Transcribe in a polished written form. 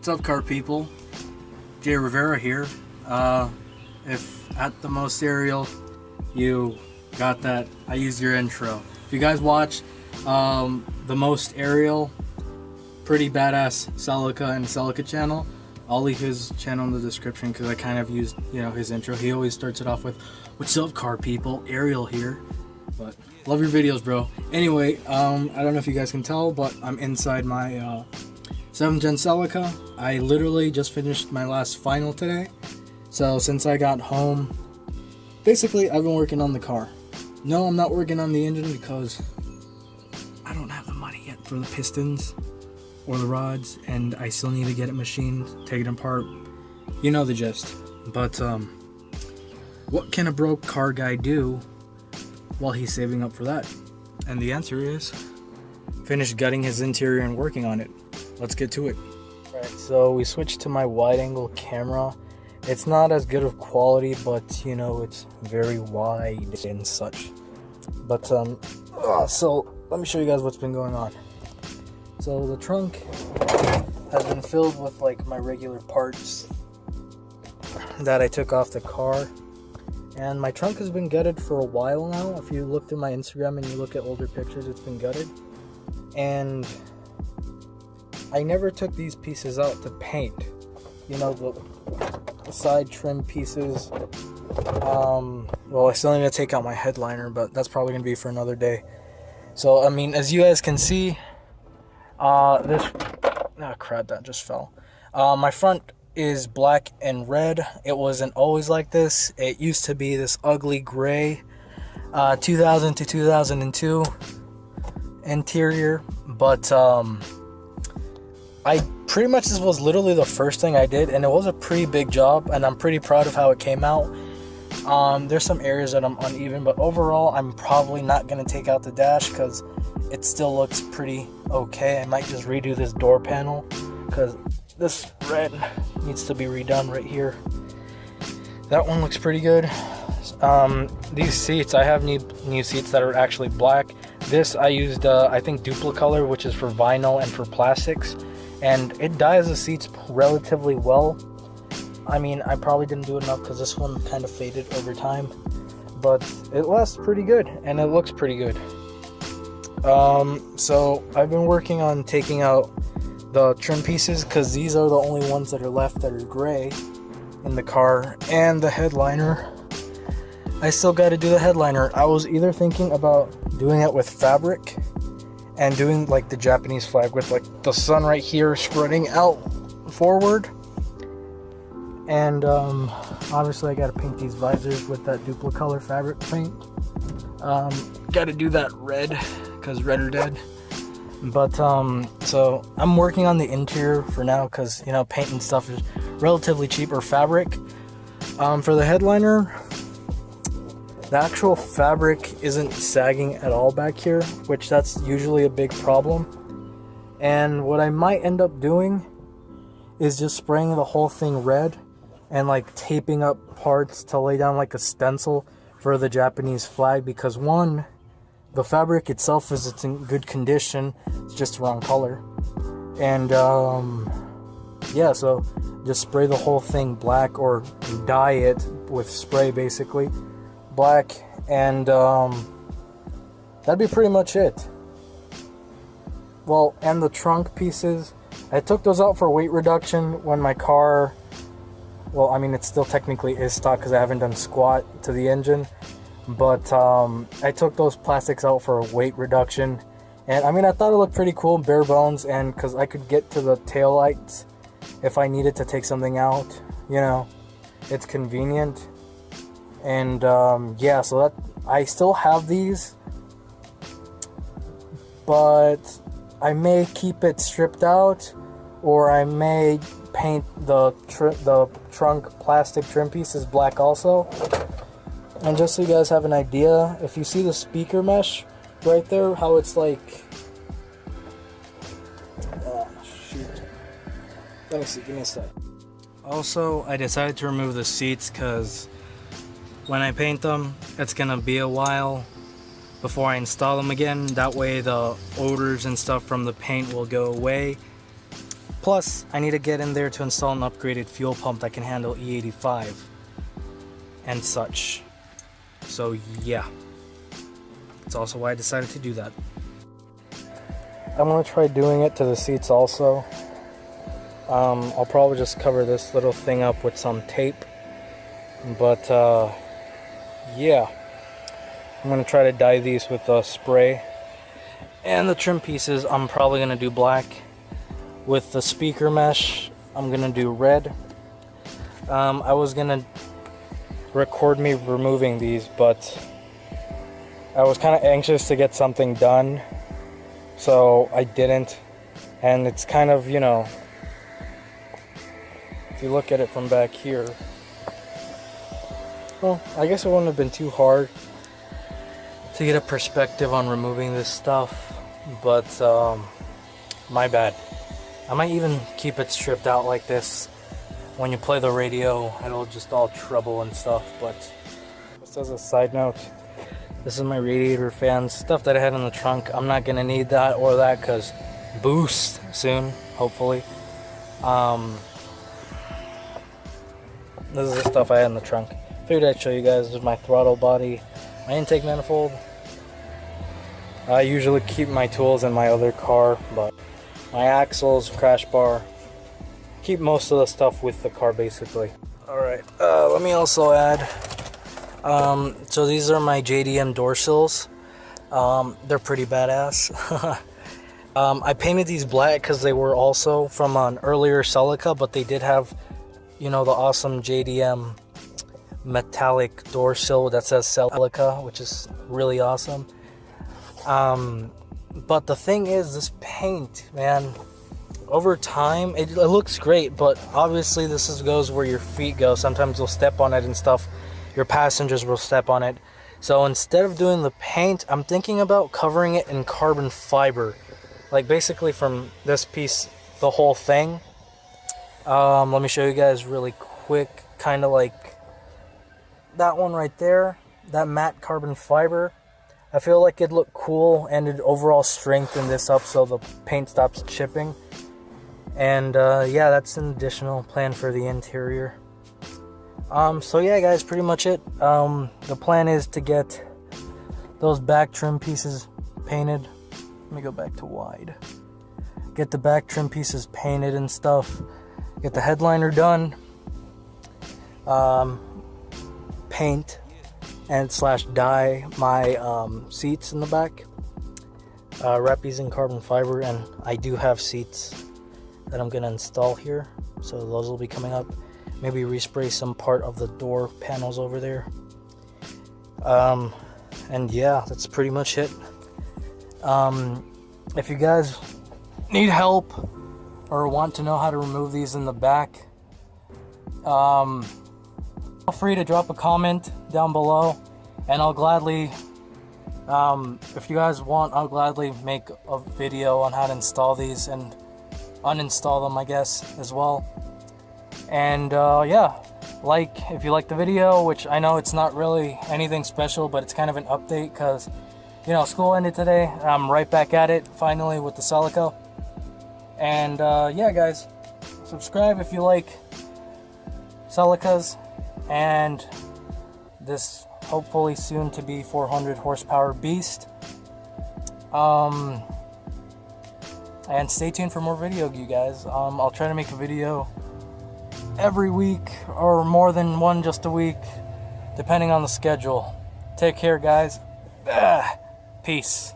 What's up, car people? Jay Rivera here. If at the Most Ariel you got that, I used your intro. If you guys watch the Most Ariel, pretty badass Celica and Celica channel, I'll leave his channel in the description because I kind of used, his intro. He always starts it off with, "What's up, car people? Ariel here." But love your videos, bro. Anyway, I don't know if you guys can tell, but I'm inside my 7th gen Celica. I literally just finished my last final today. So since I got home, basically I've been working on the car. No, I'm not working on the engine because I don't have the money yet for the pistons or the rods, and I still need to get it machined, take it apart. You know the gist. But what can a broke car guy do while he's saving up for that? And the answer is finish gutting his interior and working on it. Let's get to it. Alright, so we switched to my wide angle camera. It's not as good of quality, but it's very wide and such. But so let me show you guys what's been going on. So the trunk has been filled with like my regular parts that I took off the car. And my trunk has been gutted for a while now. If you look through my Instagram and you look at older pictures, it's been gutted. And I never took these pieces out to paint. The side trim pieces. Well, I still need to take out my headliner, but that's probably going to be for another day. So, as you guys can see, crap, that just fell. My front is black and red. It wasn't always like this. It used to be this ugly gray 2000 to 2002 interior, but I pretty much, this was literally the first thing I did, and it was a pretty big job, and I'm pretty proud of how it came out. There's some areas that I'm uneven, but overall I'm probably not going to take out the dash because it still looks pretty okay. I might just redo this door panel because this red needs to be redone right here. That one looks pretty good. These seats, I have new seats that are actually black. This I used I think Duplicolor, which is for vinyl and for plastics, and it dyes the seats relatively well. I probably didn't do enough because this one kind of faded over time, but it lasts pretty good and it looks pretty good. So I've been working on taking out the trim pieces because these are the only ones that are left that are gray in the car, and the headliner. I still got to do the headliner. I was either thinking about doing it with fabric and doing like the Japanese flag with like the sun right here spreading out forward, and obviously I got to paint these visors with that Duplicolor fabric paint. Got to do that red because red are dead. But so I'm working on the interior for now because paint and stuff is relatively cheap, or fabric. For the headliner, the actual fabric isn't sagging at all back here, which that's usually a big problem. And what I might end up doing is just spraying the whole thing red and like taping up parts to lay down like a stencil for the Japanese flag, because one, the fabric itself is in good condition, it's just the wrong color. And yeah, so just spray the whole thing black, or dye it with spray basically black, and that'd be pretty much it. Well, and the trunk pieces, I took those out for weight reduction when my car, well, it still technically is stock because I haven't done squat to the engine, but I took those plastics out for a weight reduction, and I thought it looked pretty cool, bare bones, and because I could get to the tail lights if I needed to take something out, it's convenient. And yeah, so that I still have these, but I may keep it stripped out, or I may paint the trunk plastic trim pieces black also. And just so you guys have an idea, if you see the speaker mesh right there, how it's like, oh shoot, let me see, give me a sec. Also, I decided to remove the seats because when I paint them, it's gonna be a while before I install them again. That way the odors and stuff from the paint will go away. Plus, I need to get in there to install an upgraded fuel pump that can handle E85 and such. So yeah, that's also why I decided to do that. I'm gonna try doing it to the seats also. I'll probably just cover this little thing up with some tape, but yeah, I'm gonna try to dye these with spray. And the trim pieces, I'm probably gonna do black. With the speaker mesh, I'm gonna do red. I was gonna record me removing these, but I was kind of anxious to get something done, so I didn't. And it's kind of, you know, if you look at it from back here, well, I guess it wouldn't have been too hard to get a perspective on removing this stuff, but my bad. I might even keep it stripped out like this. When you play the radio, it'll just all trouble and stuff. But just as a side note, this is my radiator fan stuff that I had in the trunk. I'm not gonna need that or that because boost soon, hopefully. This is the stuff I had in the trunk. Figured I'd show you guys. This is my throttle body, my intake manifold. I usually keep my tools in my other car, but my axles, crash bar, keep most of the stuff with the car basically. Alright, let me also add, so these are my JDM door sills. They're pretty badass. I painted these black because they were also from an earlier Celica, but they did have, you know, the awesome JDM metallic door sill that says Celica, which is really awesome. But the thing is, this paint, man, over time, it looks great, but obviously this goes where your feet go. Sometimes you'll step on it and stuff. Your passengers will step on it. So instead of doing the paint, I'm thinking about covering it in carbon fiber. Like basically from this piece, the whole thing. Let me show you guys really quick, kind of like that one right there, that matte carbon fiber. I feel like it'd look cool and it'd overall strengthen this up so the paint stops chipping. And yeah, that's an additional plan for the interior. So yeah guys, pretty much it. The plan is to get those back trim pieces painted. Let me go back to wide. Get the back trim pieces painted and stuff. Get the headliner done. Paint and / dye my seats in the back. Wrap these in carbon fiber, and I do have seats that I'm gonna install here, so those will be coming up. Maybe respray some part of the door panels over there. And yeah, that's pretty much it. If you guys need help or want to know how to remove these in the back, feel free to drop a comment down below, and I'll gladly, if you guys want, I'll gladly make a video on how to install these and uninstall them, I guess, as well. And yeah, if you like the video, which I know it's not really anything special, but it's kind of an update because, you know, school ended today. I'm right back at it finally with the Celica. And yeah guys, subscribe if you like Celicas and this hopefully soon to be 400 horsepower beast. And stay tuned for more video, you guys. I'll try to make a video every week or more than one just a week, depending on the schedule. Take care guys. Peace.